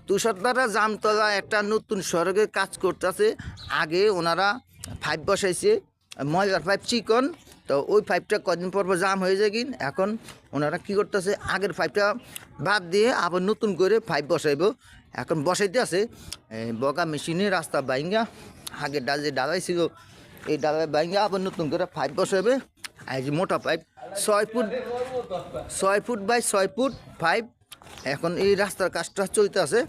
তুষারদারা জামতলা একটা নতুন সড়কে কাজ করতেছে। আগে ওনারা পাইপ বসাইছে, ময়লার পাইপ চিকন, তো ওই পাইপটা কদিন পর জাম হয়ে যায় কিন। এখন ওনারা কি করতেছে, আগের পাইপটা বাদ দিয়ে আবার নতুন করে পাইপ বসাইব। এখন বসাইতে আছে বগা মেশিনে রাস্তা বাইঙ্গা, আগে যে ডালাই ছিল এই ডালাই বাইঙ্গা আবার নতুন করে পাইপ বসাইবে। এই যে মোটা pipe 6 foot by 6 foot pipe. এখন এই রাস্তার কাজটা চলতে আছে।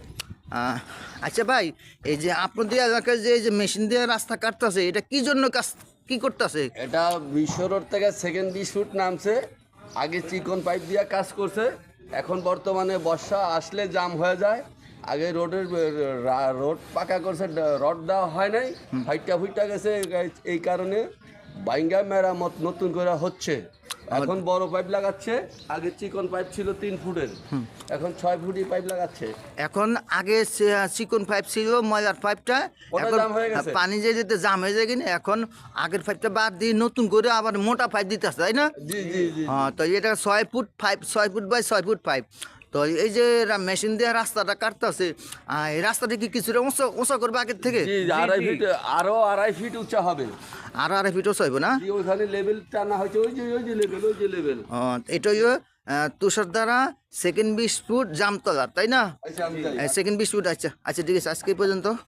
আচ্ছা ভাই, এই যে আপনাদের এলাকায় যে এই যে মেশিন দিয়ে রাস্তা কাটতেছে, এটা কি জন্য কাজ কি করতেছে? এটা বিশ্ব রোড থেকে সেকেন্ড 20 ফুট নামছে। আগে চিকন পাইপ দিয়ে কাজ করছে, এখন বর্তমানে বর্ষা আসলে জাম হয়ে যায়। আগে রোড পাকা করছে, রড দেওয়া হয় নাই, ফুইটা গেছে। এই কারণে বাইঙ্গা মেরামত নতুন করে হচ্ছে। এখন বড় পাইপ লাগাচ্ছে। আগে চিকন পাইপ ছিল 3 ফুটের, এখন 6 ফুটি পাইপ লাগাচ্ছে। এখন আগে চিকন পাইপ ছিল ময়লার পাইপটা, এখন পানি যেতে জাম হয়ে যায় কিনা। এখন আগের পাইপটা বাদ দিয়ে নতুন করে আবার মোটা পাইপ দিতে আসে, তাই না? জি জি জি। হ্যাঁ, তো এটা 6 foot pipe, 6 foot by 6 foot pipe. তো এই যে মেশিন দিয়ে রাস্তাটা কাটতেছে, এই রাস্তাটা কি কিছুটা উঁচা করবে আগের থেকে? আরো 2.5 ফিট উঁচা হবে। আরো 2.5 ফিট উঁচা হইব না? ওইখানে লেভেল টানা হয়েছে, ওই যে লেভেল। এটাই তুষারদারা সেকেন্ড 20 ফুট জামতলা, তাই না? Second 20 foot. আচ্ছা আচ্ছা, ঠিক আছে, আজকে এই পর্যন্ত।